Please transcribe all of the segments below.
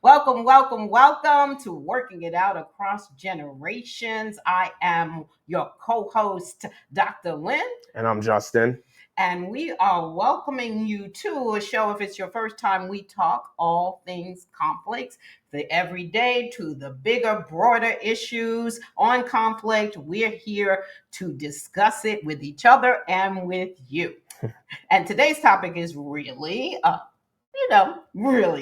Welcome to Working It Out Across Generations. I am your co host, Dr. Lynn. And I'm Justin. And we are welcoming you to a show. If it's your first time, we talk all things conflicts, the everyday to the bigger, broader issues on conflict. We're here to discuss it with each other and with you. And today's topic is really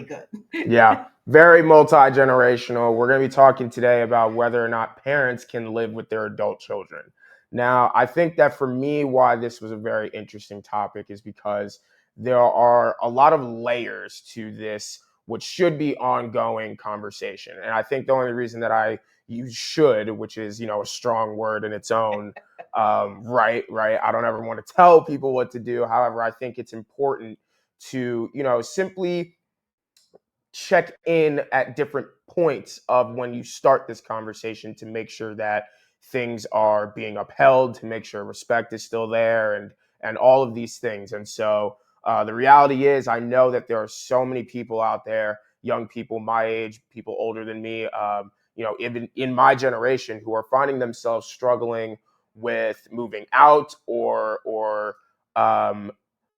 good. Yeah, very multi-generational. We're going to be talking today about whether or not parents can live with their adult children. Now, I think that for me, why this was a very interesting topic is because there are a lot of layers to this, which should be ongoing conversation. And I think the only reason that I use should, which is, a strong word in its own, right. I don't ever want to tell people what to do. However, I think it's important to, simply check in at different points of when you start this conversation to make sure that things are being upheld, to make sure respect is still there, and all of these things. And so the reality is, I know that there are so many people out there, young people my age, people older than me, even in my generation, who are finding themselves struggling with moving out or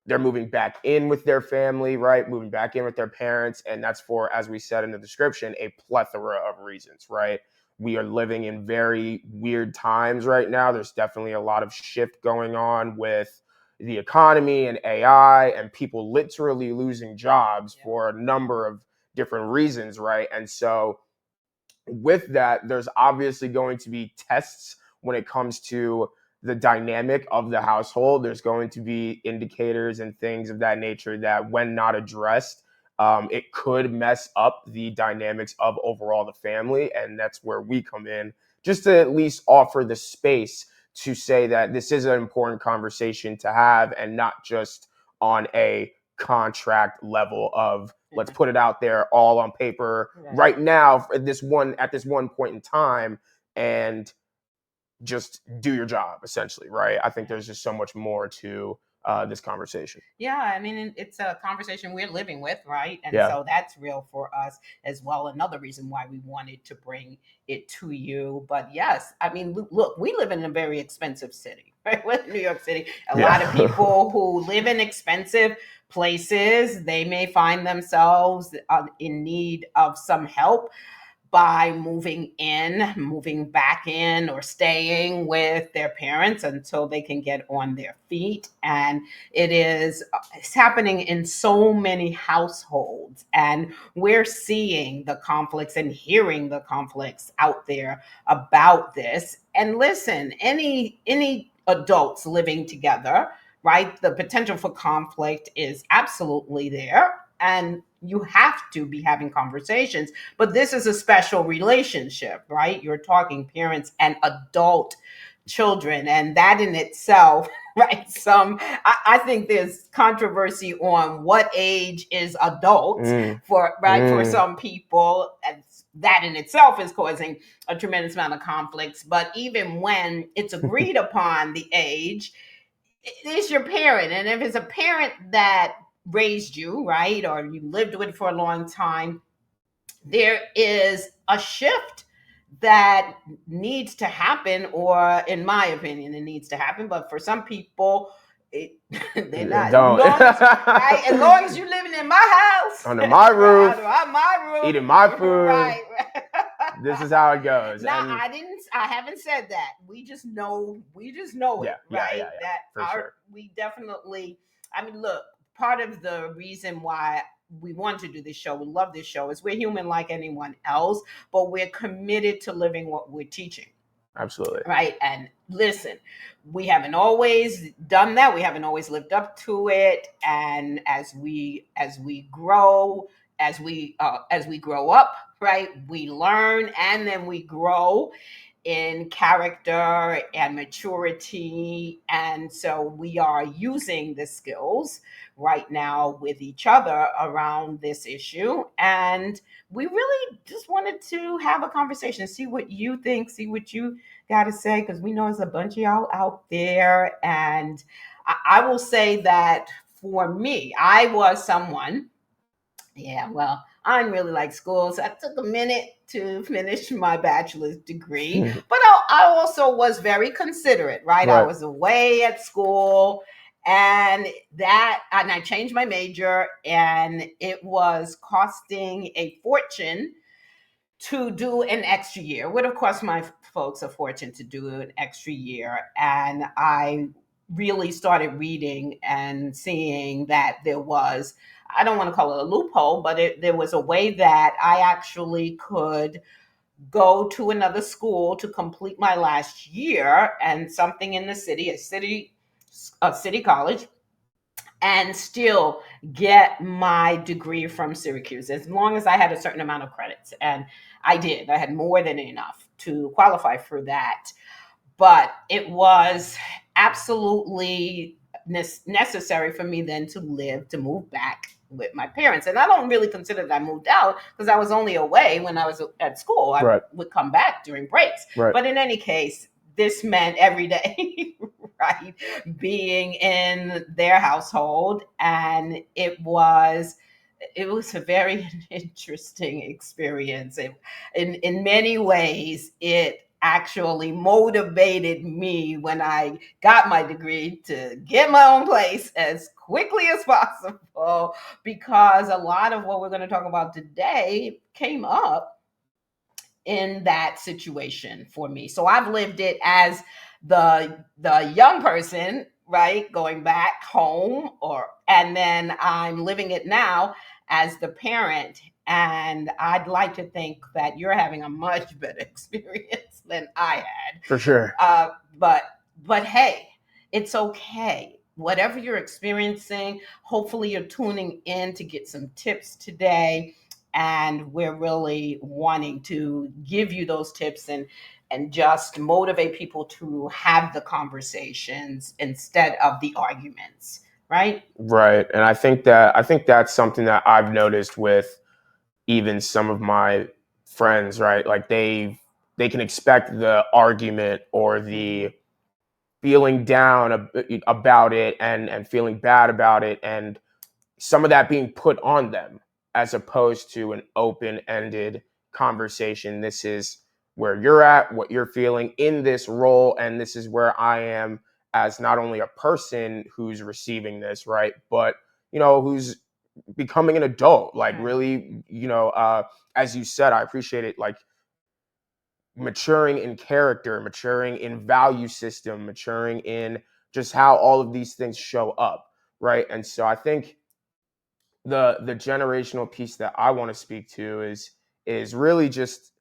they're moving back in with their family, right? Moving back in with their parents. And that's for, as we said in the description, a plethora of reasons, right? We are living in very weird times right now. There's definitely a lot of shift going on with the economy and AI and people literally losing jobs for a number of different reasons, right? And so with that, there's obviously going to be tests when it comes to the dynamic of the household. There's going to be indicators and things of that nature that, when not addressed, it could mess up the dynamics of overall the family. And that's where we come in, just to at least offer the space to say that this is an important conversation to have, and not just on a contract level of let's put it out there all on paper right now at this one point in time and just do your job, essentially, right? I think there's just so much more to this conversation. Yeah, I mean, it's a conversation we're living with, right? And so that's real for us as well. Another reason why we wanted to bring it to you. But yes, I mean, look, we live in a very expensive city, right? We're in New York City. A lot of people who live in expensive places, they may find themselves in need of some help by moving back in, or staying with their parents until they can get on their feet. And it's happening in so many households. And we're seeing the conflicts and hearing the conflicts out there about this. And listen, any adults living together, right? The potential for conflict is absolutely there. And you have to be having conversations, but this is a special relationship, right? You're talking parents and adult children, and that in itself, right? I think there's controversy on what age is adult for some people, and that in itself is causing a tremendous amount of conflicts. But even when it's agreed upon the age, it's your parent, and if it's a parent that raised you, right, or you lived with for a long time, there is a shift that needs to happen, or in my opinion, it needs to happen. But for some people, they're not. Don't. As long as you're living in my house, under my roof, eating my food, right. This is how it goes. No, I haven't said that. We just know it, right? Yeah, that sure. We definitely, I mean, look, part of the reason why we want to do this show, we love this show, is we're human like anyone else, but we're committed to living what we're teaching. Absolutely. Right. And listen, we haven't always done that. We haven't always lived up to it. And as we grow, as we grow up, right, we learn, and then we grow in character and maturity. And so we are using the skills right now with each other around this issue. And we really just wanted to have a conversation, see what you think, see what you got to say, because we know there's a bunch of y'all out there. And I will say that for me, I was someone, I didn't really like school. So I took a minute to finish my bachelor's degree. Hmm. But I also was very considerate, right? I Right. was away at school, and I changed my major, and it was costing a fortune to do an extra year. Would have cost my folks a fortune to do an extra year. And I really started reading and seeing that there was, I don't want to call it a loophole, but there was a way that I actually could go to another school to complete my last year and something in the city, a city college, and still get my degree from Syracuse as long as I had a certain amount of credits. And I did. I had more than enough to qualify for that. But it was absolutely necessary for me then to move back with my parents. And I don't really consider that I moved out because I was only away when I was at school. I Right. would come back during breaks. Right. But in any case, this meant every day, right, being in their household. And it was a very interesting experience. In many ways, it actually motivated me when I got my degree to get my own place as quickly as possible, because a lot of what we're going to talk about today came up in that situation for me. So I've lived it as the young person, right, going back home, and then I'm living it now as the parent. And I'd like to think that you're having a much better experience than I had. For sure. Uh, but but hey, it's okay. Whatever you're experiencing, hopefully you're tuning in to get some tips today, and we're really wanting to give you those tips and just motivate people to have the conversations instead of the arguments, right? Right. And I think that's something that I've noticed with even some of my friends, right? Like they can expect the argument or Mm-hmm. the feeling down about it and feeling bad about it, and some of that being put on them as opposed to an open-ended conversation. This is where you're at, what you're feeling in this role, and this is where I am as not only a person who's receiving this, right, but who's becoming an adult, like Right. really, as you said, I appreciate it, like maturing in character, maturing in value system, maturing in just how all of these things show up, right? And so I think the generational piece that I want to speak to is really just,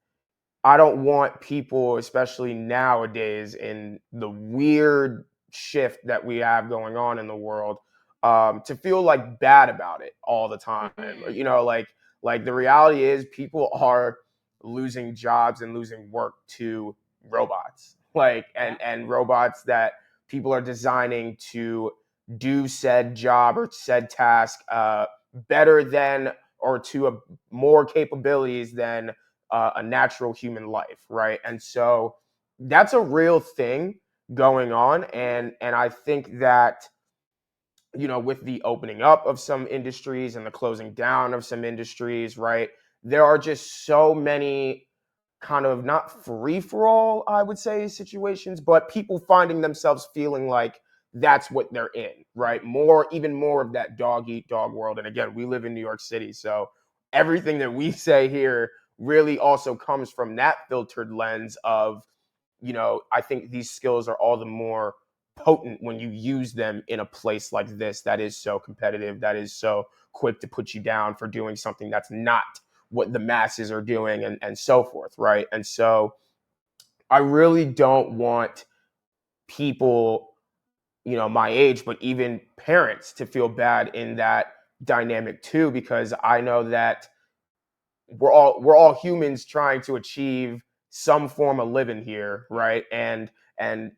I don't want people, especially nowadays in the weird shift that we have going on in the world, to feel like bad about it all the time. Mm-hmm. Like the reality is people are losing jobs and losing work to robots, like Yeah. and robots that people are designing to do said job or said task better than, or to more capabilities than a natural human life, right? And so that's a real thing going on, and I think that with the opening up of some industries and the closing down of some industries, right? There are just so many kind of not free for all, I would say, situations, but people finding themselves feeling like that's what they're in, right? Even more of that dog eat dog world. And again, we live in New York City, so everything that we say here really also comes from that filtered lens of, I think these skills are all the more potent when you use them in a place like this that is so competitive, that is so quick to put you down for doing something that's not what the masses are doing, and so forth, right? And so I really don't want people, my age, but even parents, to feel bad in that dynamic too, because I know that we're all humans trying to achieve some form of living here, right? And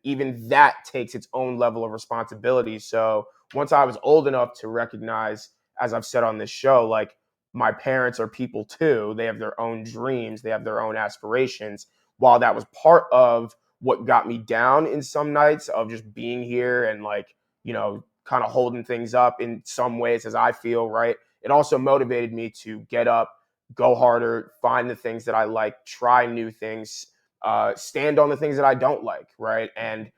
even that takes its own level of responsibility. So once I was old enough to recognize, as I've said on this show, like my parents are people too. They have their own dreams, they have their own aspirations. While that was part of what got me down in some nights of just being here and like, kind of holding things up in some ways, as I feel, right? It also motivated me to get up, go harder, find the things that I like, try new things, stand on the things that I don't like, right? And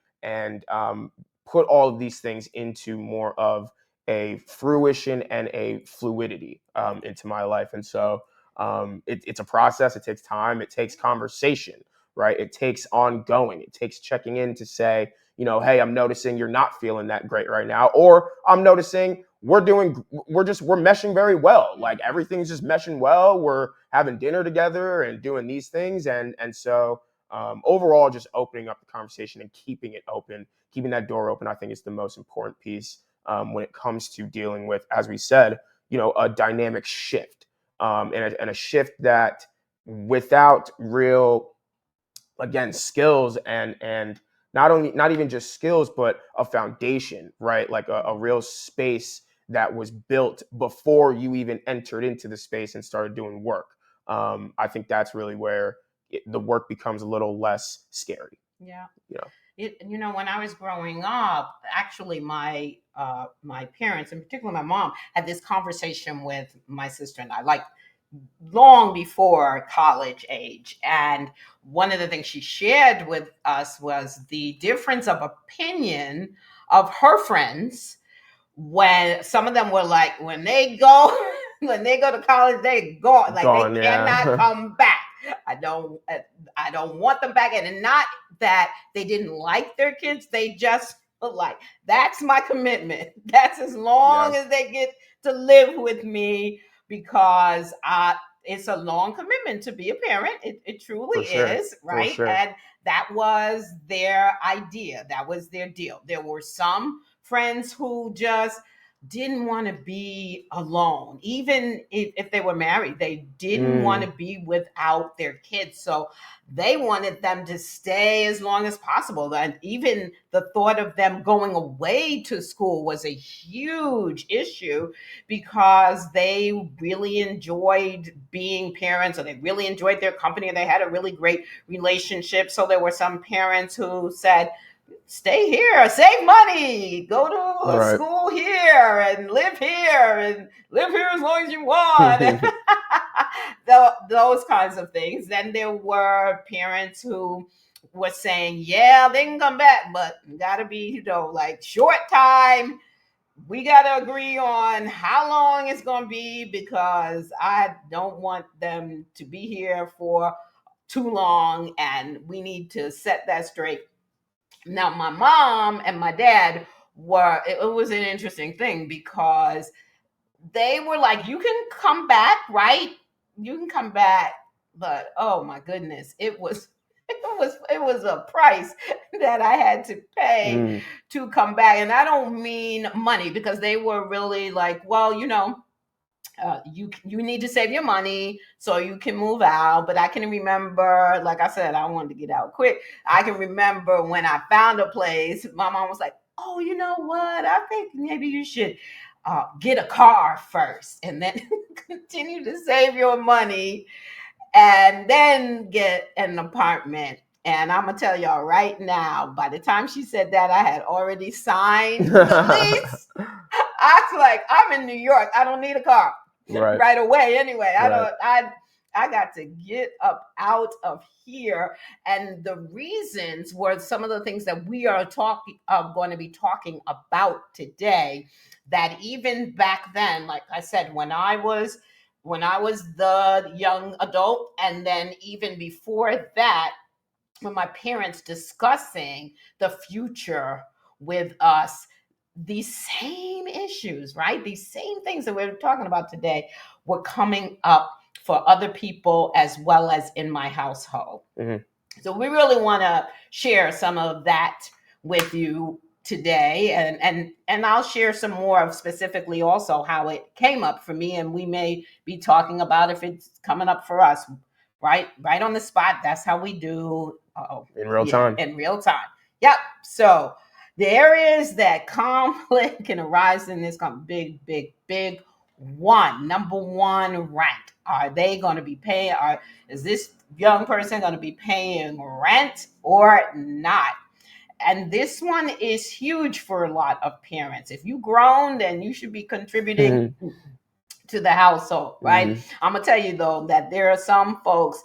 put all of these things into more of a fruition and a fluidity into my life. And so it's a process. It takes time. It takes conversation, right? It takes ongoing. It takes checking in to say, hey, I'm noticing you're not feeling that great right now, or I'm noticing we're meshing very well. Like everything's just meshing well. We're having dinner together and doing these things, and so overall, just opening up the conversation and keeping it open, keeping that door open, I think is the most important piece when it comes to dealing with, as we said, a dynamic shift, and a shift that without real, again, skills and not even just skills, but a foundation, right? Like a real space that was built before you even entered into the space and started doing work. I think that's really where the work becomes a little less scary. Yeah. You know. When I was growing up, actually, my parents, in particular my mom, had this conversation with my sister and I, like long before college age. And one of the things she shared with us was the difference of opinion of her friends, when some of them were like, when they go when they go to college, they gone, like they cannot Yeah. come back. I don't I don't want them back. And not that they didn't like their kids, they just were like, that's my commitment. That's as long as they get to live with me, because it's a long commitment to be a parent. It truly is, right? Sure. And that was their idea. That was their deal. There were some friends who just didn't want to be alone. Even if they were married, they didn't want to be without their kids. So they wanted them to stay as long as possible. And even the thought of them going away to school was a huge issue, because they really enjoyed being parents, or they really enjoyed their company, and they had a really great relationship. So there were some parents who said, stay here, save money, go to school here and live here as long as you want. Those kinds of things. Then there were parents who were saying, yeah, they can come back, but gotta be, like short time. We gotta agree on how long it's gonna be, because I don't want them to be here for too long, and we need to set that straight. Now, my mom and my dad it was an interesting thing, because they were like, you can come back, right? You can come back. But oh my goodness, it was a price that I had to pay to come back. And I don't mean money, because they were really like, well, you need to save your money so you can move out. But I can remember, like I said, I wanted to get out quick. I can remember when I found a place, my mom was like, oh, you know what, I think maybe you should get a car first, and then continue to save your money, and then get an apartment. And I'm gonna tell y'all right now, by the time she said that, I had already signed the lease. I was like, I'm in New York, I don't need a car right away. Anyway, I got to get up out of here. And the reasons were some of the things that we are going to be talking about today, that even back then, like I said, when I was the young adult, and then even before that, when my parents discussing the future with us, these same issues, right? These same things that we're talking about today were coming up for other people as well as in my household. So we really want to share some of that with you today, and I'll share some more of specifically also how it came up for me, and we may be talking about if it's coming up for us right on the spot. That's how we do in real time. Yep. So the areas that conflict can arise in this big one. Number one, rent. Are they going to be paying? Is this young person going to be paying rent or not? And this one is huge for a lot of parents. If you grown, then you should be contributing to the household, right? Mm-hmm. I'm gonna tell you though that there are some folks,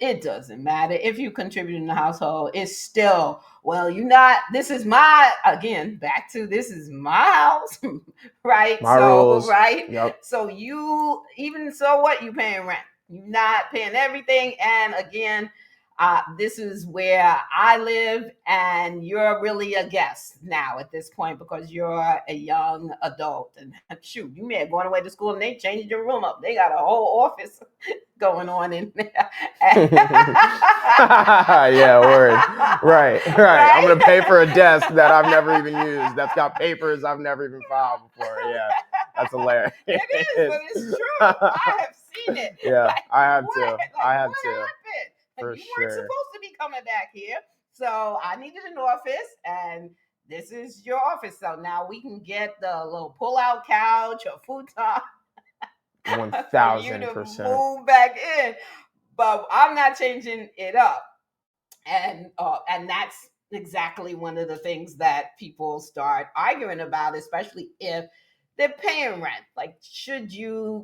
it doesn't matter if you contribute in the household, it's still, well, you not, this is my, again, back to this is my house, right? My So, rules. right? Yep. So you, even so what, you paying rent. You're not paying everything. And again, this is where I live, and you're really a guest now at this point because you're a young adult. And shoot, you may have gone away to school and they changed your room up. They got a whole office going on in there. Yeah, word. Right. Right? I'm gonna pay for a desk that I've never even used. That's got papers I've never even filed before. Yeah, that's hilarious. It is, but it's true. I have seen it. Yeah, like, I have what? too. Like, I have what too. happened? For You weren't sure. supposed to be coming back here. So I needed an office, and this is your office. So now we can get the little pull-out couch or futon for you to 1000%. move back in. But I'm not changing it up. And that's exactly one of the things that people start arguing about, especially if they're paying rent. Like, should the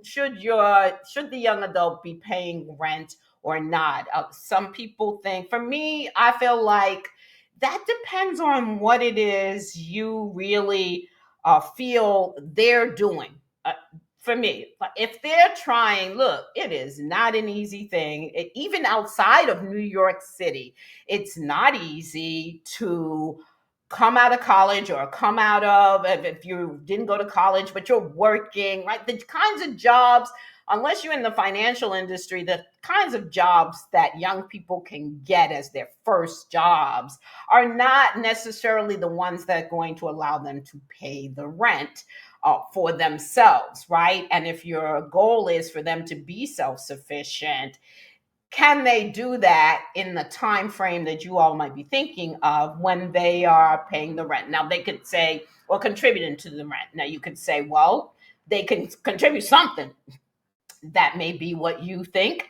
young adult be paying rent or not? Some people think, for me, I feel like that depends on what it is you really feel they're doing. For me, if they're trying, look, it is not an easy thing. Even outside of New York City, it's not easy to come out of college or come out of, if you didn't go to college but you're working, right? The kinds of jobs, unless you're in the financial industry, the kinds of jobs that young people can get as their first jobs are not necessarily the ones that are going to allow them to pay the rent for themselves, right? And if your goal is for them to be self-sufficient, can they do that in the time frame that you all might be thinking of when they are paying the rent? Now they could say, or contributing to the rent. Now you could say, well, they can contribute something. That may be what you think.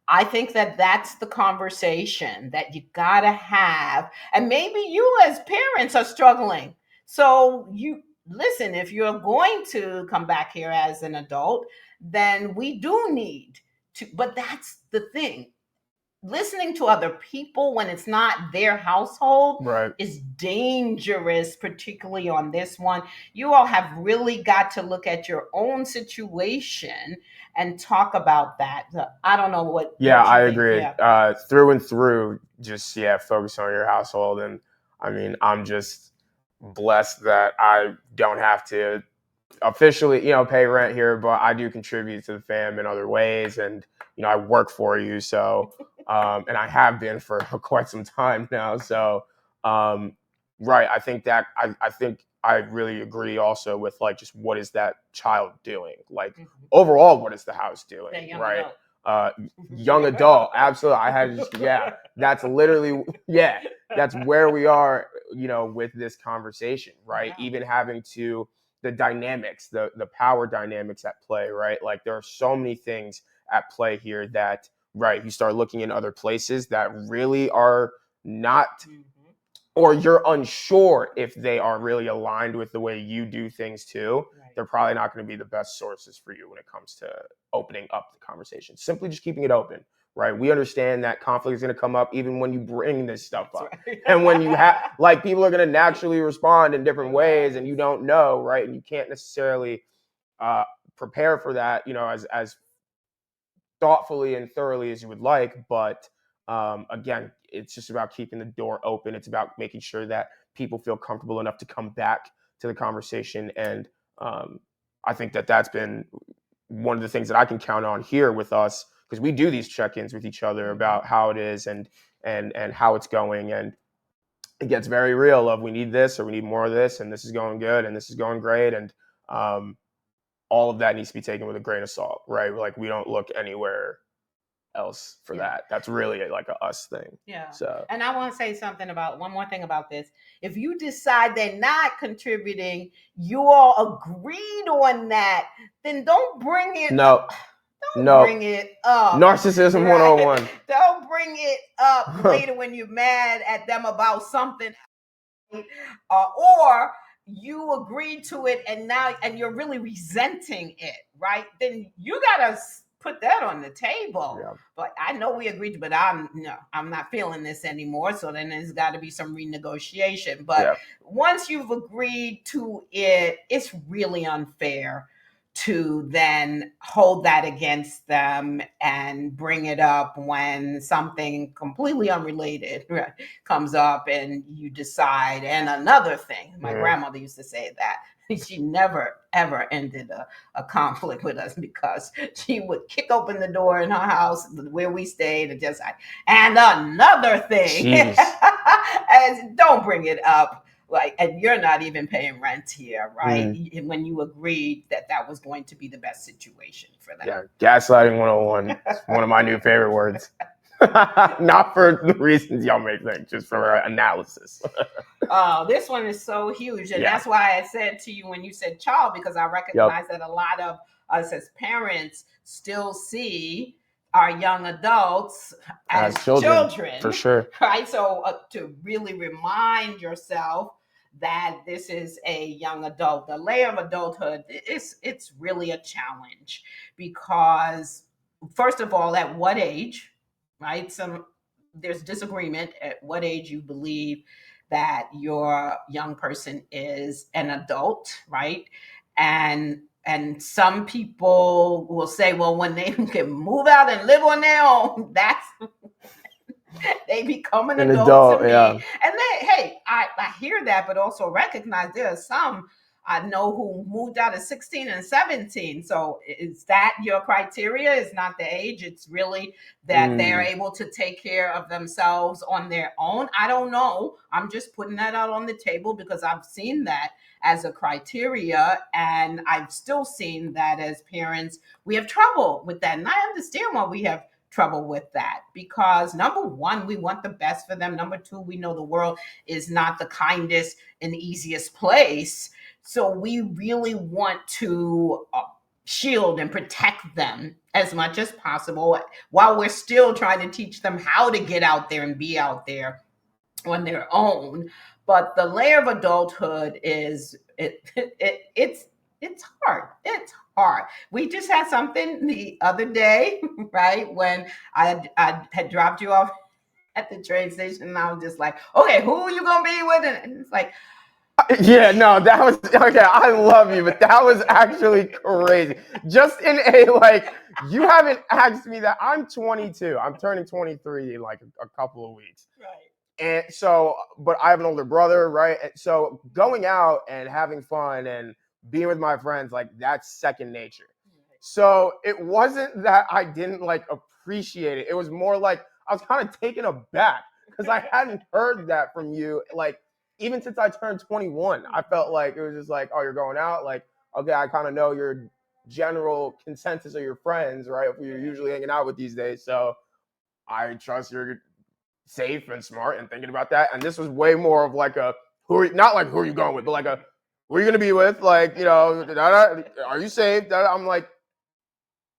I think that that's the conversation that you gotta have. And maybe you as parents are struggling. So you listen, if you're going to come back here as an adult, then we do need to, but that's the thing. Listening to other people when it's not their household Right. is dangerous, particularly on this one. You all have really got to look at your own situation and talk about that. I don't know what. Yeah, what you I think. agree. Yeah. Through and through, just focus on your household. And I mean, I'm just blessed that I don't have to officially, pay rent here, but I do contribute to the fam in other ways, and I work for you, so and I have been for quite some time now. So, right, I think that I think I really agree also with like just what is that child doing, like overall, what is the house doing, right? Adult. Young adult, absolutely. I had that's literally that's where we are, with this conversation, right? Yeah. Even having to the dynamics, the power dynamics at play, right? Like there are so many things at play here that, right, you start looking in other places that really are not, or you're unsure if they are really aligned with the way you do things too. Right. They're probably not going to be the best sources for you when it comes to opening up the conversation. Simply just keeping it open, right? We understand that conflict is going to come up even when you bring this stuff That's up. right. And when you have, like, people are going to naturally respond in different ways and you don't know, right? And you can't necessarily prepare for that, as thoughtfully and thoroughly as you would like. But again, it's just about keeping the door open. It's about making sure that people feel comfortable enough to come back to the conversation. And I think that that's been one of the things that I can count on here with us, because we do these check-ins with each other about how it is and how it's going. And it gets very real of, we need this or we need more of this, and this is going good and this is going great. And all of that needs to be taken with a grain of salt, right? Like we don't look anywhere else for that. That's really like a us thing. Yeah. So, and I want to say something about one more thing about this. If you decide they're not contributing, you all agreed on that, then don't bring it. No. Bring it up. Narcissism 101. Don't bring it up later when you're mad at them about something. Or you agreed to it and you're really resenting it, right? Then you gotta put that on the table. Yeah. But I know we agreed, but I'm not feeling this anymore. So then there's got to be some renegotiation. But Yeah. once you've agreed to it, it's really unfair to then hold that against them and bring it up when something completely unrelated comes up and you decide. And another thing, my grandmother used to say that she never ever ended a conflict with us because she would kick open the door in her house where we stayed and just like, and another thing, and don't bring it up. Like, and you're not even paying rent here, right? When you agreed that that was going to be the best situation for them. Yeah, gaslighting 101. It's one of my new favorite words. Not for the reasons y'all may think, just for analysis. Oh, this one is so huge. And that's why I said to you when you said child, because I recognize that a lot of us as parents still see our young adults as children. For sure. Right? So to really remind yourself that this is a young adult, the layer of adulthood, it's really a challenge because, first of all, at what age, right? There's disagreement at what age you believe that your young person is an adult, right? And some people will say, well, when they can move out and live on their own, that's they become an adult to me. Yeah. And hey, I hear that, but also recognize there are some I know who moved out at 16 and 17. So is that your criteria? Is not the age. It's really that they're able to take care of themselves on their own. I don't know. I'm just putting that out on the table because I've seen that as a criteria. And I've still seen that as parents. We have trouble with that. And I understand why we have trouble with that because number one, we want the best for them. Number two, we know the world is not the kindest and easiest place. So we really want to shield and protect them as much as possible while we're still trying to teach them how to get out there and be out there on their own. But the layer of adulthood is it's hard. It's hard. We just had something the other day, right? When I had dropped you off at the train station, and I was just like, okay, who are you gonna be with? And it's like, yeah, no, that was okay. I love you, but that was actually crazy. Just in a like, you haven't asked me that. I'm 22. I'm turning 23 in like a couple of weeks. Right. And so, but I have an older brother, right? And so going out and having fun and being with my friends, like that's second nature. So it wasn't that I didn't like appreciate it. It was more like I was kind of taken aback because I hadn't heard that from you. Like even since I turned 21, I felt like it was just like, oh, you're going out. Like, okay, I kind of know your general consensus of your friends, right? If you're usually hanging out with these days. So I trust you're safe and smart and thinking about that. And this was way more of like a not like who are you going with, but like a who are you gonna be with? Like, you know, are you safe? I'm like,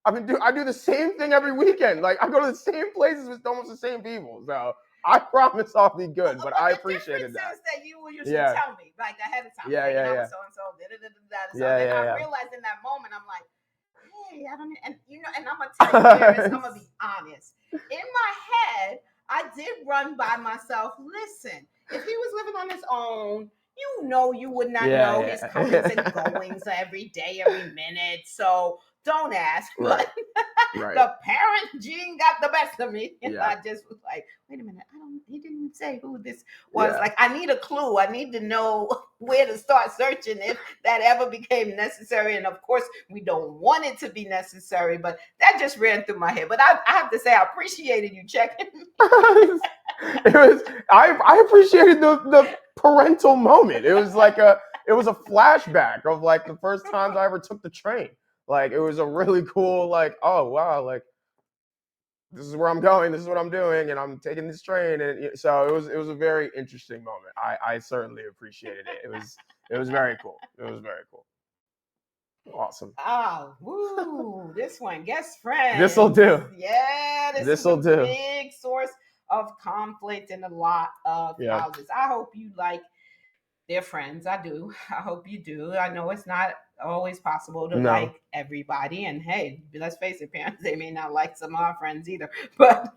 I do the same thing every weekend. Like I go to the same places with almost the same people. So I promise I'll be good. But I appreciated that. That you used to tell me like ahead of time. Yeah. So and so. I realized in that moment, I'm like, hey, I don't, and you know, and I'm gonna tell you, Paris, I'm gonna be honest. In my head, I did run by myself. Listen, if he was living on his own, you know, you would not know his comings and goings every day, every minute. So don't ask. Right. But the parent gene got the best of me. And I just was like, wait a minute, he didn't say who this was. Like, I need a clue. I need to know where to start searching if that ever became necessary. And of course, we don't want it to be necessary, but that just ran through my head. But I have to say, I appreciated you checking me. I appreciated the parental moment. It was like a flashback of like the first times I ever took the train. Like it was a really cool, like, oh wow, like this is where I'm going, this is what I'm doing, and I'm taking this train. And so it was a very interesting moment. I certainly appreciated it. It was very cool. It was very cool. Awesome. Oh, woo! This one, guest friend. This'll do. Yeah, this'll do. Big source of conflict in a lot of houses. I hope you like They're friends. I do. I hope you do. I know it's not always possible to No. like everybody. And hey, let's face it, parents, they may not like some of our friends either. But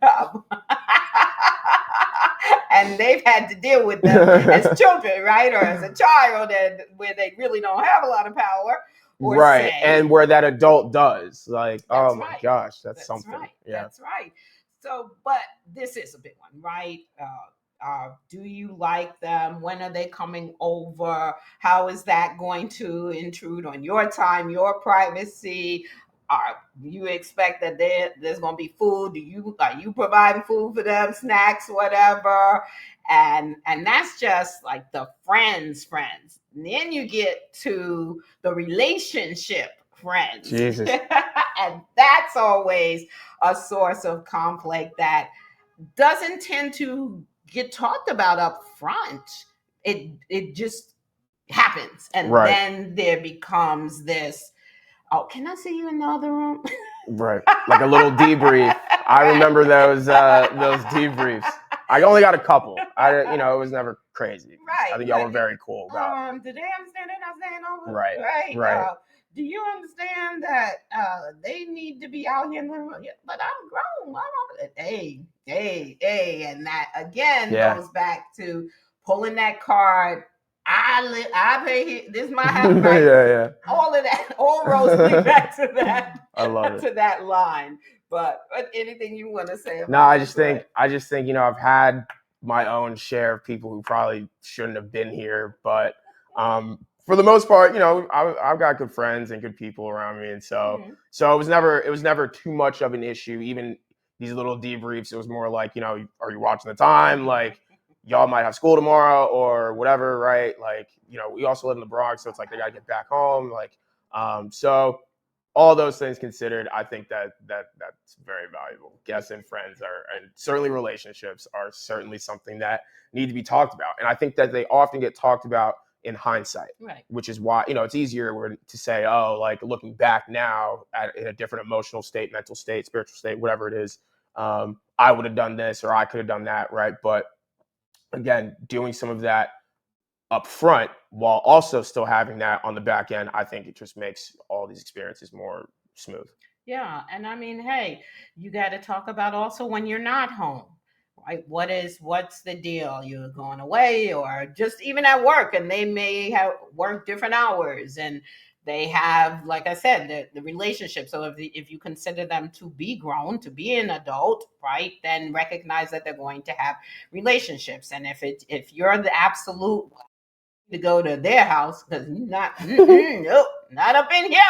and they've had to deal with them as children, right? Or as a child, and where they really don't have a lot of power or Right. say. And where that adult does. Like, oh That's my right. gosh, that's That's something. right. Yeah. That's right. So, but this is a big one, right? Do you like them? When are they coming over? How is that going to intrude on your time, your privacy? Are you expect that there's going to be food? Are you providing food for them, snacks, whatever? And that's just like the friends. And then you get to the relationship friends. Jesus. And that's always a source of conflict that doesn't tend to get talked about up front. It just happens. And Right. then there becomes this, oh, can I see you in the other room? Right. Like a little debrief. I remember those debriefs. I only got a couple. It was never crazy. I Right. think y'all were very cool about it. Do they understand they're not staying over? Right. Right. Right. Do you understand that they need to be out here in the room? Yeah, but I'm grown. Hey, and that again goes back to pulling that card. I pay here. This is my house, right? Yeah. All of that, all roads lead back to that. I love it. To that line. But anything you want to say about? No, I just think I've had my own share of people who probably shouldn't have been here, but for the most part, I've got good friends and good people around me, and so it was never too much of an issue. Even these little debriefs, it was more like, are you watching the time? Like, y'all might have school tomorrow or whatever, right? Like, we also live in the Bronx, so it's like they gotta get back home. Like, so all those things considered, I think that's very valuable. Guests and friends and certainly relationships are certainly something that need to be talked about. And I think that they often get talked about in hindsight, right. Which is why, it's easier to say, oh, like looking back now in a different emotional state, mental state, spiritual state, whatever it is, I would have done this or I could have done that, right? But again, doing some of that up front while also still having that on the back end, I think it just makes all these experiences more smooth. Yeah, and I mean, hey, you got to talk about also when you're not home, right? What's the deal? You're going away, or just even at work, and they may have work different hours, and they have, like I said, the relationship. So if you consider them to be grown, to be an adult, right, then recognize that they're going to have relationships, and if you're the absolute to go to their house because nope, not up in here,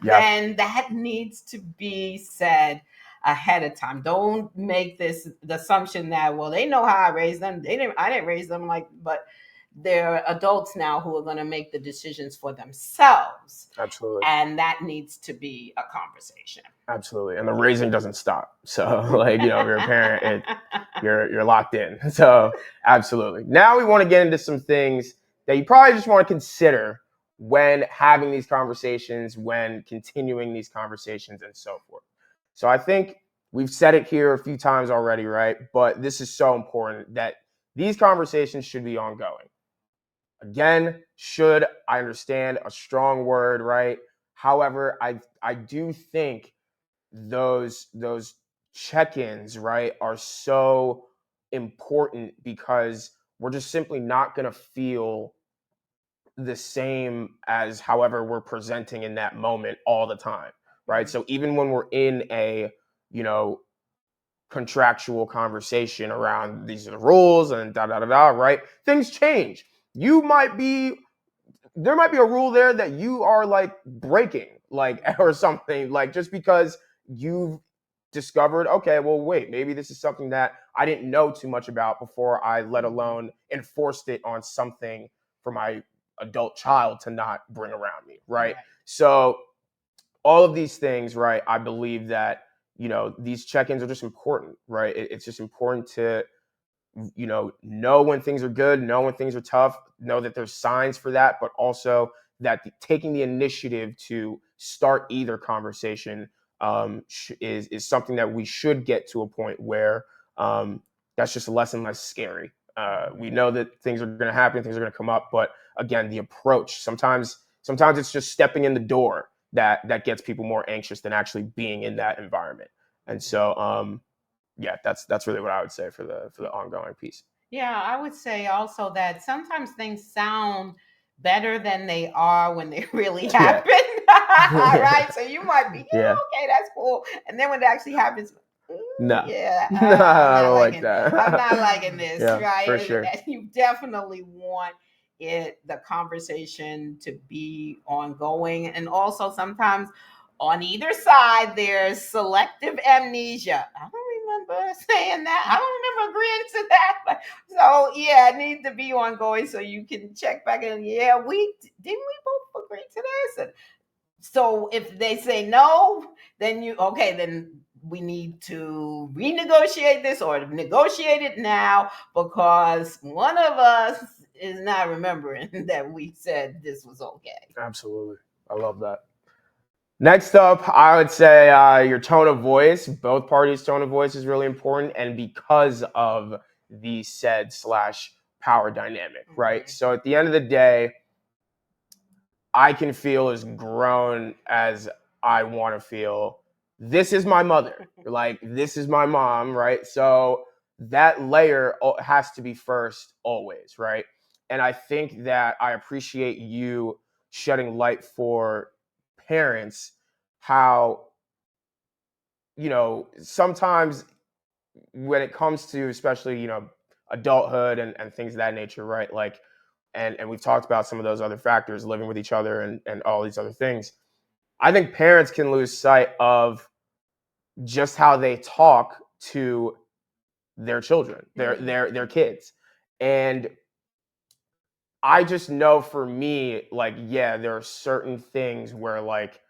then that needs to be said ahead of time. Don't make this the assumption that, well, they know how I raised them. I didn't raise them like, but they're adults now who are going to make the decisions for themselves. Absolutely. And that needs to be a conversation. Absolutely. And the raising doesn't stop. So like, if you're a parent, you're locked in. So absolutely. Now we want to get into some things that you probably just want to consider when having these conversations, when continuing these conversations and so forth. So I think we've said it here a few times already, right? But this is so important that these conversations should be ongoing. Again, should, I understand, a strong word, right? However, I do think those check-ins, right, are so important because we're just simply not going to feel the same as however we're presenting in that moment all the time, right? So even when we're in a, contractual conversation around these are the rules and da da da da, right? Things change. There might be a rule there that you are like breaking, like, or something, like just because you've discovered, okay, well, wait, maybe this is something that I didn't know too much about before I let alone enforced it on something for my adult child to not bring around me, right? So all of these things, right, I believe that, these check-ins are just important, right? It's just important to know when things are good, know when things are tough, know that there's signs for that, but also that taking the initiative to start either conversation is something that we should get to a point where that's just less and less scary. We know that things are going to happen, things are going to come up, but again, the approach, sometimes it's just stepping in the door that gets people more anxious than actually being in that environment. And so yeah, that's really what I would say for the ongoing piece. Yeah, I would say also that sometimes things sound better than they are when they really Yeah. happen. Right? So you might be, Yeah. okay, that's cool. And then when it actually happens, No. yeah, No, I'm I not don't like liking, I'm that. not liking this, Yeah, right? for sure. And you definitely want the conversation to be ongoing. And also sometimes on either side, there's selective amnesia. I don't remember saying that. I don't remember agreeing to that. But, so yeah, it needs to be ongoing so you can check back and yeah, we didn't we both agree to this? And so if they say no, then then we need to renegotiate this or negotiate it now because one of us is not remembering that we said this was okay. Absolutely. I love that. Next up, I would say your tone of voice. Both parties' tone of voice is really important, and because of the said slash power dynamic, right? So at the end of the day, I can feel as grown as I want to feel. This is my mother. Like, this is my mom, right? So that layer has to be first always, right? And I think that I appreciate you shedding light for parents how, sometimes when it comes to especially, adulthood and things of that nature, right? Like, and we've talked about some of those other factors, living with each other and all these other things. I think parents can lose sight of just how they talk to their children, their kids. And I just know for me, like, yeah, there are certain things where like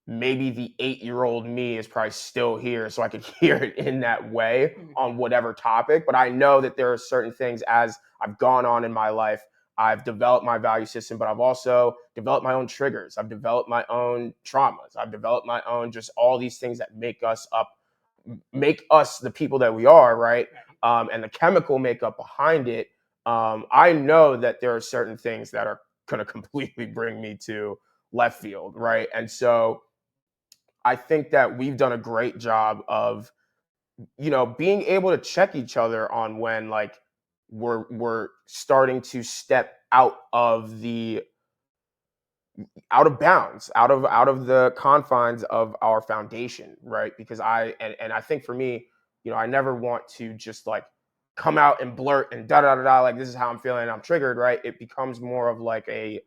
maybe the 8-year-old me is probably still here so I could hear it in that way on whatever topic. But I know that there are certain things as I've gone on in my life, I've developed my value system, but I've also developed my own triggers. I've developed my own traumas. I've developed my own, just all these things that make us the people that we are, right? And the chemical makeup behind it. I know that there are certain things that are going to completely bring me to left field, right? And so I think that we've done a great job of, being able to check each other on when like we're starting to step out of bounds, out of the confines of our foundation, right? Because and I think for me, I never want to just like come out and blurt and da da da da, like this is how I'm feeling, I'm triggered, right? It becomes more of like I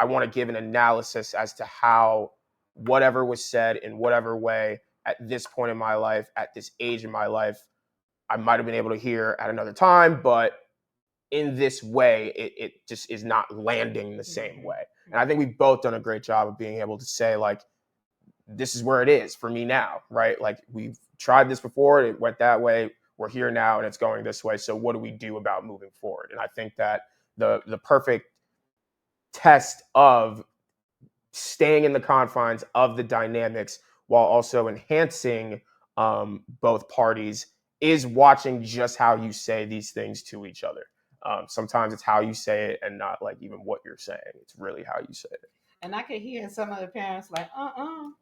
want to give an analysis as to how whatever was said in whatever way at this point in my life, at this age in my life, I might have been able to hear at another time, but in this way, it just is not landing the same way. And I think we've both done a great job of being able to say, like, this is where it is for me now, right? Like, we've tried this before, it went that way, we're here now, and it's going this way. So what do we do about moving forward? And I think that the perfect test of staying in the confines of the dynamics while also enhancing both parties is watching just how you say these things to each other. Sometimes it's how you say it and not like even what you're saying. It's really how you say it. And I could hear some of the parents like,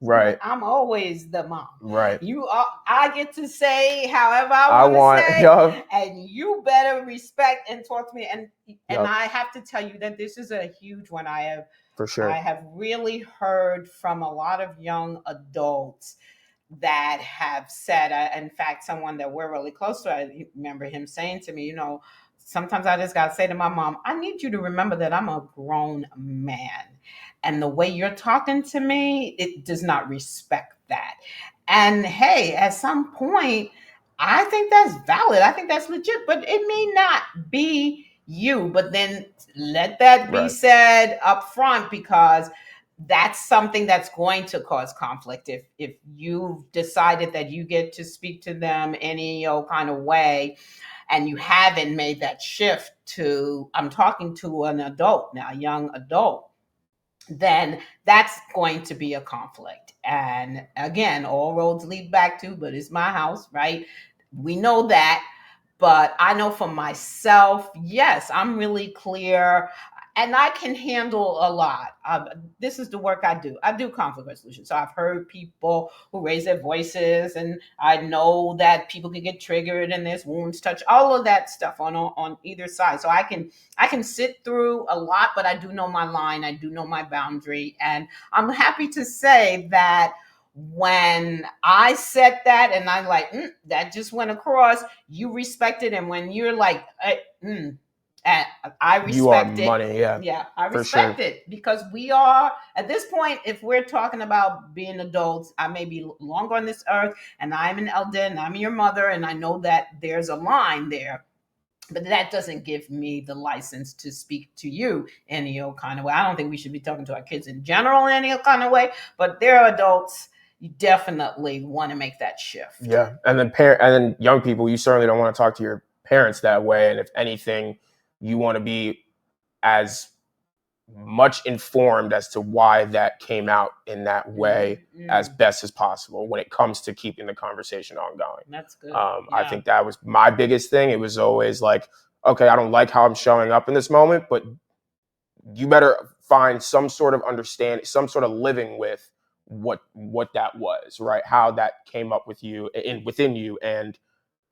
Right. I'm always the mom. Right. I get to say however I I want to want, say, yup. and you better respect and talk to me. And Yup. I have to tell you that this is a huge one. For sure. I have really heard from a lot of young adults that have said, in fact, someone that we're really close to, I remember him saying to me, sometimes I just got to say to my mom, I need you to remember that I'm a grown man. And the way you're talking to me, it does not respect that. And hey, at some point, I think that's valid. I think that's legit, but it may not be you. But then let that be Right. said up front because that's something that's going to cause conflict if you've decided that you get to speak to them any kind of way and you haven't made that shift to I'm talking to an adult now, a young adult, then that's going to be a conflict. And again, all roads lead back to, but it's my house, right? We know that. But I know for myself, yes, I'm really clear and I can handle a lot. This is the work I do. I do conflict resolution. So I've heard people who raise their voices, and I know that people can get triggered and there's wounds touch, all of that stuff on either side. So I can sit through a lot, but I do know my line. I do know my boundary, and I'm happy to say that when I set that and I'm like, that just went across, you respect it. And when you're like, I You are respect it. money, yeah, Yeah, I for sure. respect it because we are at this point. If we're talking about being adults, I may be longer on this earth, and I'm an elder, and I'm your mother, and I know that there's a line there. But that doesn't give me the license to speak to you any old kind of way. I don't think we should be talking to our kids in general in any old kind of way, but they're adults. You definitely want to make that shift. Yeah, and then young people, you certainly don't want to talk to your parents that way. And if anything, you want to be as much informed as to why that came out in that way as best as possible when it comes to keeping the conversation ongoing. That's good. I think that was my biggest thing. It was always like, okay, I don't like how I'm showing up in this moment, but you better find some sort of understanding, some sort of living with what that was, right? How that came up with you within you, and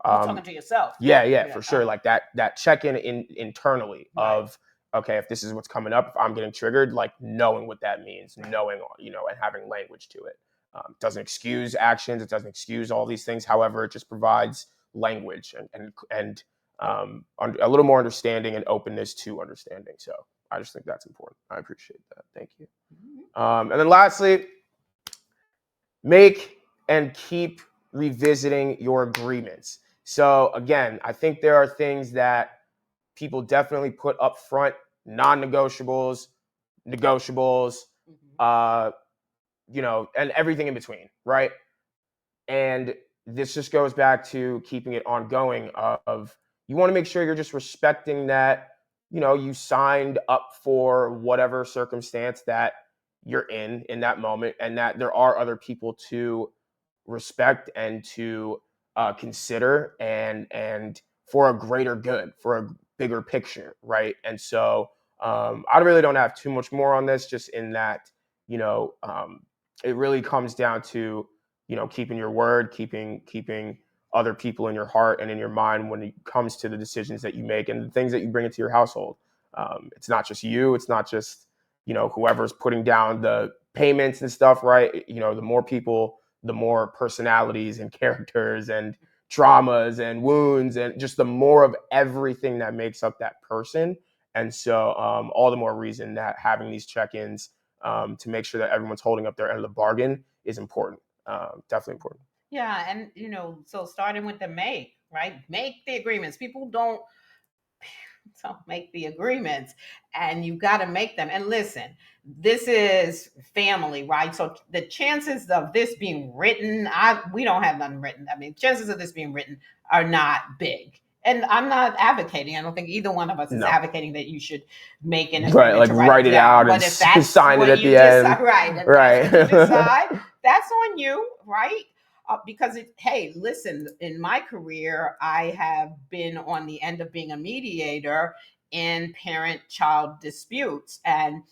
you're talking to yourself. Yeah, for sure. Like that check-in internally of, okay, if this is what's coming up, if I'm getting triggered, like knowing what that means, knowing, and having language to it. Doesn't excuse actions. It doesn't excuse all these things. However, it just provides language and a little more understanding and openness to understanding. So I just think that's important. I appreciate that. Thank you. And then lastly, make and keep revisiting your agreements. So again, I think there are things that people definitely put up front, non-negotiables, negotiables, and everything in between, right? And this just goes back to keeping it ongoing of you want to make sure you're just respecting that, you signed up for whatever circumstance that you're in that moment, and that there are other people to respect and to consider, and for a greater good, for a bigger picture, right? And so I really don't have too much more on this, just in that, it really comes down to, keeping your word, keeping other people in your heart and in your mind when it comes to the decisions that you make and the things that you bring into your household. It's not just you. It's not just, whoever's putting down the payments and stuff, right? The more people, the more personalities and characters and traumas and wounds, and just the more of everything that makes up that person. And so all the more reason that having these check-ins to make sure that everyone's holding up their end of the bargain is important. Definitely important. Yeah, and so starting with the make, right? Make the agreements. People don't make the agreements, and you got to make them. And listen, this is family, right? So the chances of this being written, we don't have none written. I mean, chances of this being written are not big. And I'm not advocating. I don't think either one of us is advocating that you should make an agreement, right? Like to write it out but and if that's sign it at the end, right? If right? that's what you decide, that's on you, right? Because hey, listen, in my career, I have been on the end of being a mediator in parent-child disputes, and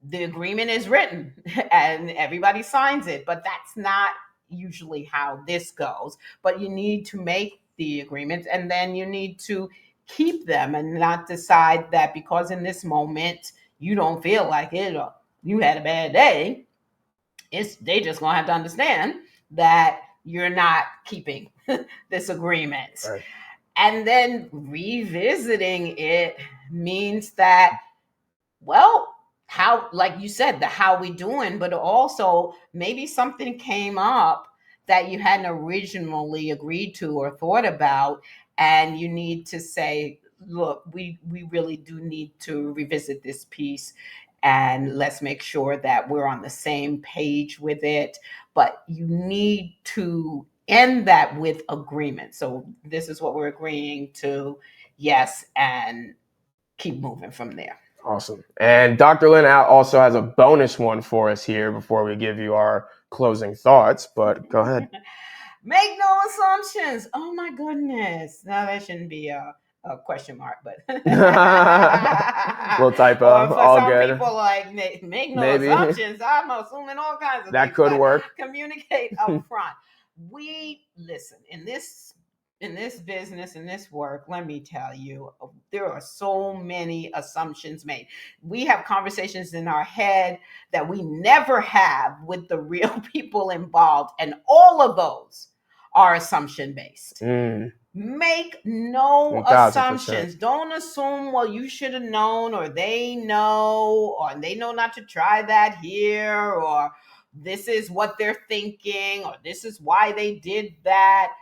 the agreement is written and everybody signs it, but that's not usually how this goes. But you need to make the agreements, and then you need to keep them and not decide that because in this moment you don't feel like it or you had a bad day. They just gonna have to understand that you're not keeping this agreement. Right. And then revisiting it means that, well, how, like you said, the how we doing, but also maybe something came up that you hadn't originally agreed to or thought about, and you need to say, look, we really do need to revisit this piece, and let's make sure that we're on the same page with it. But you need to end that with agreement. So this is what we're agreeing to, yes, and keep moving from there. Awesome. And Dr. Lynn also has a bonus one for us here before we give you our closing thoughts, but go ahead. Make no assumptions. Oh my goodness. No, that shouldn't be a question mark, but Little or typo, for all some good. people, like make no Maybe assumptions. I'm assuming all kinds of that things, could but work. communicate up front. We listen in this business, in this work, let me tell you, there are so many assumptions made. We have conversations in our head that we never have with the real people involved, and all of those are assumption based. Mm, Make no 1000%. assumptions. Don't assume, well, you should have known, or they know, or they know not to try that here, or this is what they're thinking, or this is why they did that.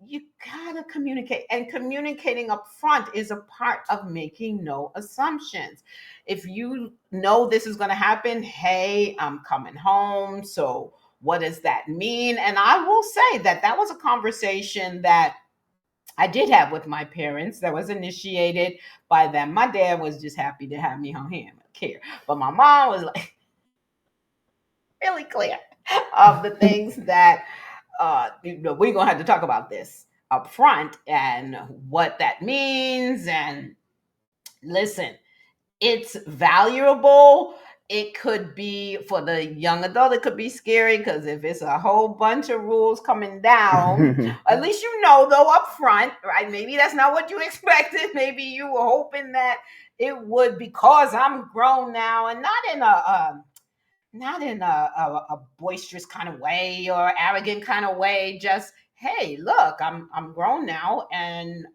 You gotta communicate, and communicating up front is a part of making no assumptions. If you know this is going to happen, hey, I'm coming home, so what does that mean? And I will say that that was a conversation that I did have with my parents, that was initiated by them. My dad was just happy to have me home. He didn't care, but my mom was like really clear of the things that we're gonna have to talk about this up front and what that means. And listen, it's valuable. It could be for the young adult, it could be scary because if it's a whole bunch of rules coming down, at least you know though up front, right? Maybe that's not what you expected. Maybe you were hoping that it would, because I'm grown now, and not in a boisterous kind of way or arrogant kind of way. Just, hey, look, I'm grown now, and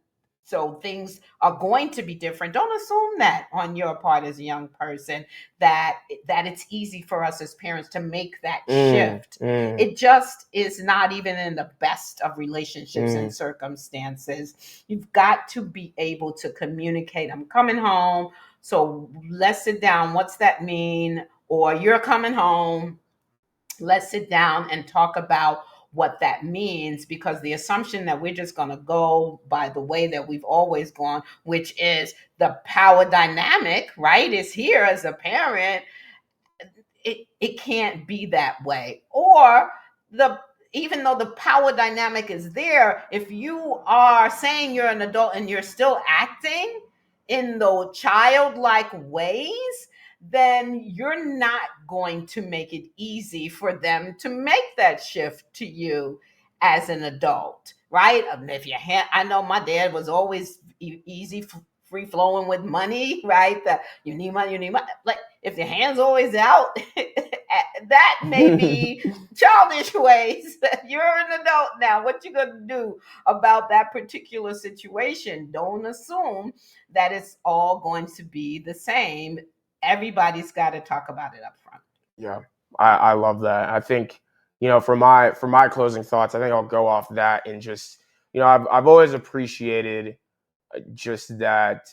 so things are going to be different. Don't assume that on your part as a young person, that it's easy for us as parents to make that mm, shift. mm, It just is not, even in the best of relationships and mm, circumstances. You've got to be able to communicate. I'm coming home, so let's sit down. What's that mean? Or you're coming home, let's sit down and talk about what that means, because the assumption that we're just going to go by the way that we've always gone, which is the power dynamic, right, is here as a parent. It can't be that way. Or the even though the power dynamic is there, if you are saying you're an adult and you're still acting in those childlike ways, then you're not going to make it easy for them to make that shift to you as an adult, right? If your hand, I know my dad was always easy, free flowing with money, right? That you need money, you need money. Like, if your hand's always out, that may be childish ways. You're an adult now. What you gonna do about that particular situation? Don't assume that it's all going to be the same. Everybody's got to talk about it up front. Yeah, I love that. I think, for my closing thoughts, I think I'll go off that and just, I've always appreciated just that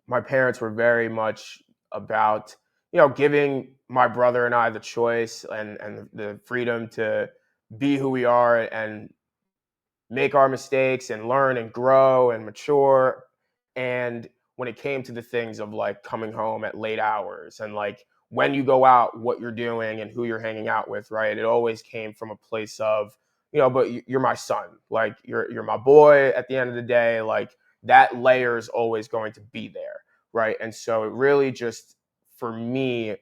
my parents were very much about, giving my brother and I the choice and the freedom to be who we are and make our mistakes and learn and grow and mature. And when it came to the things of like coming home at late hours and like when you go out, what you're doing and who you're hanging out with, right? It always came from a place of, but you're my son, like you're my boy at the end of the day, like that layer is always going to be there, right? And so it really just, for me,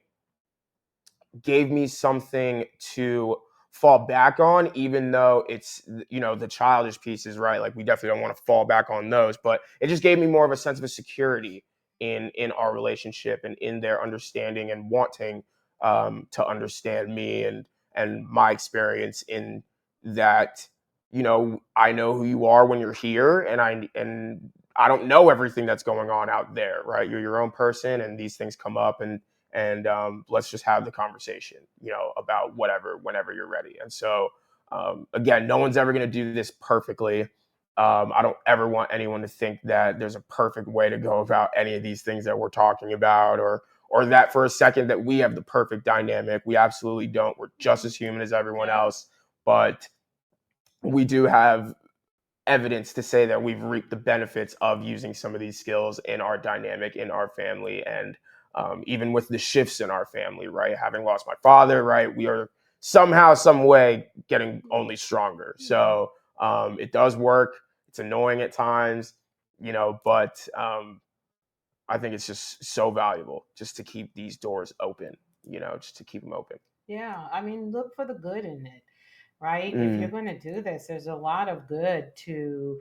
gave me something to fall back on, even though it's, the childish pieces, right? Like we definitely don't want to fall back on those, but it just gave me more of a sense of a security in our relationship and in their understanding and wanting to understand me and my experience in that. I know who you are when you're here, and I don't know everything that's going on out there, right? You're your own person, and these things come up, and let's just have the conversation, about whatever, whenever you're ready. And so, again, no one's ever going to do this perfectly. I don't ever want anyone to think that there's a perfect way to go about any of these things that we're talking about, or that for a second that we have the perfect dynamic. We absolutely don't. We're just as human as everyone Yeah. else, but we do have evidence to say that we've reaped the benefits of using some of these skills in our dynamic, in our family, and even with the shifts in our family, right? Having lost my father, right? We are somehow, some way getting only stronger. So it does work. It's annoying at times, but I think it's just so valuable just to keep these doors open, just to keep them open. Yeah, I mean, look for the good in it, right? If you're Mm. going to do this, there's a lot of good to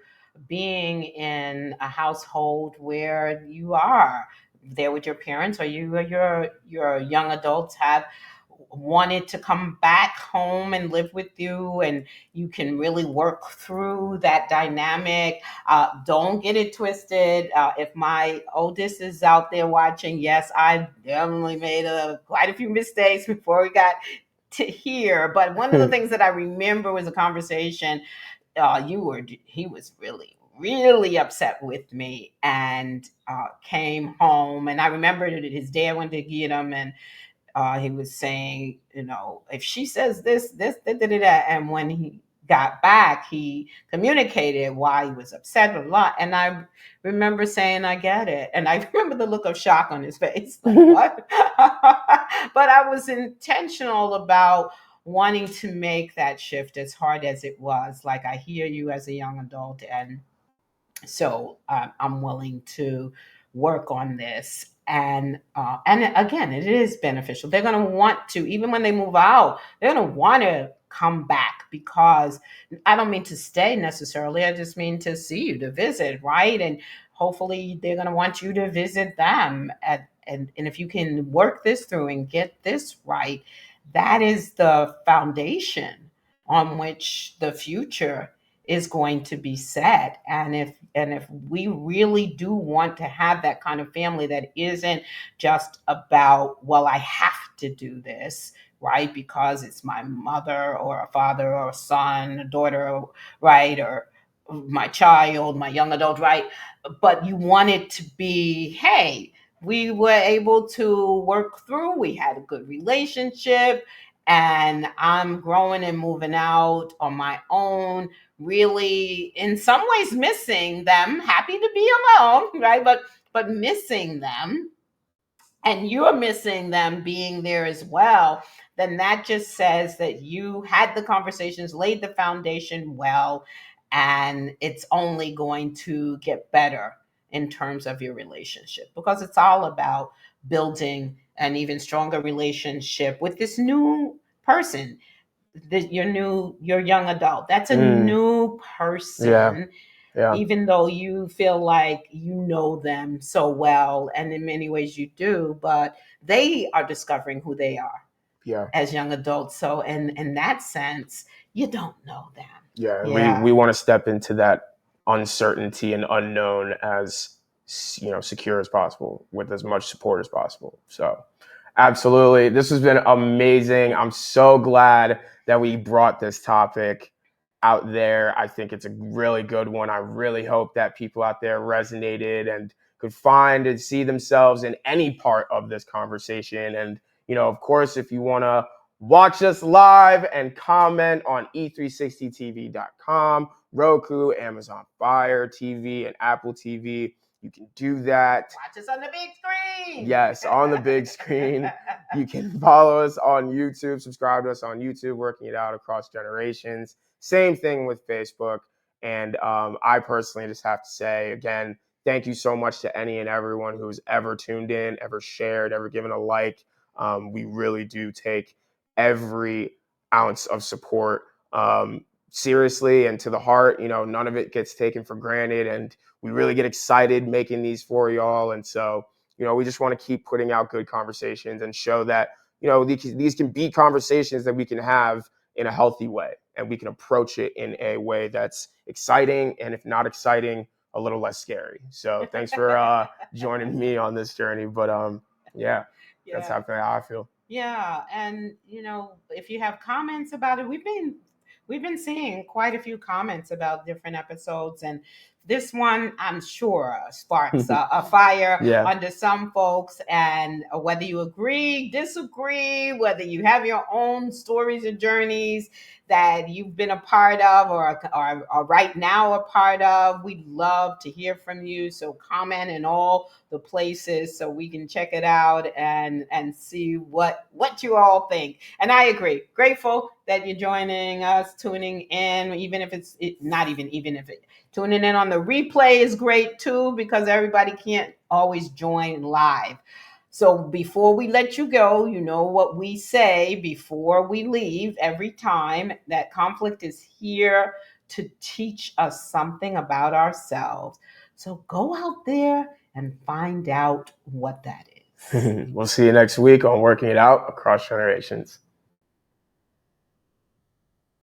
being in a household where you are there with your parents, or you or your young adults have wanted to come back home and live with you, and you can really work through that dynamic. Don't get it twisted. If my oldest is out there watching, yes, I definitely made quite a few mistakes before we got to here. But one of the things that I remember was a conversation. He was really upset with me, and came home, and I remember that his dad went to get him, and he was saying, if she says this, da, da, da, da. And when he got back, he communicated why he was upset a lot. And I remember saying, I get it. And I remember the look of shock on his face, like, what? But I was intentional about wanting to make that shift, as hard as it was. Like, I hear you as a young adult, and so I'm willing to work on this. And again, it is beneficial. They're going to want to, even when they move out, they're going to want to come back, because I don't mean to stay necessarily. I just mean to see you, to visit, right? And hopefully they're going to want you to visit them. And if you can work this through and get this right, that is the foundation on which the future is going to be set. And if we really do want to have that kind of family that isn't just about, well, I have to do this, right, because it's my mother or a father or a son, a daughter, right, or my child, my young adult, right, but you want it to be, hey, we were able to work through, we had a good relationship, and I'm growing and moving out on my own, really in some ways missing them, happy to be alone, right, but missing them, and you're missing them being there as well. Then that just says that you had the conversations, laid the foundation well, and it's only going to get better in terms of your relationship, because it's all about building an even stronger relationship with this new person, your young adult. That's a Mm. new Yeah. person, Yeah. even though you feel like you know them so well, and in many ways you do, but they are discovering who they are Yeah. as young adults. So in that sense, you don't know them. Yeah. And we Yeah. want to step into that uncertainty and unknown as secure as possible, with as much support as possible. So absolutely, this has been amazing. I'm so glad that we brought this topic out there. I think it's a really good one. I really hope that people out there resonated and could find and see themselves in any part of this conversation. And of course, if you want to watch us live and comment on e360tv.com, Roku, Amazon Fire TV, and Apple TV, you can do that. Watch us on the big screen. Yes, on the big screen. You can follow us on YouTube, subscribe to us on YouTube, Working It Out Across Generations. Same thing with Facebook. And I personally just have to say, again, thank you so much to any and everyone who's ever tuned in, ever shared, ever given a like. We really do take every ounce of support seriously and to the heart. None of it gets taken for granted, and we really get excited making these for y'all. And so we just want to keep putting out good conversations and show that these can be conversations that we can have in a healthy way, and we can approach it in a way that's exciting, and if not exciting, a little less scary. So thanks for joining me on this journey. But yeah, that's how I feel. Yeah, and if you have comments about it, we've been seeing quite a few comments about different episodes, and this one, I'm sure, sparks a fire Yeah. under some folks. And whether you agree, disagree, whether you have your own stories and journeys, that you've been a part of or right now a part of. We'd love to hear from you. So comment in all the places so we can check it out and see what you all think. And I agree. Grateful that you're joining us, tuning in, even if it's not even if it tuning in on the replay is great too, because everybody can't always join live. So before we let you go, you know what we say before we leave every time, that conflict is here to teach us something about ourselves. So go out there and find out what that is. We'll see you next week on Working It Out Across Generations.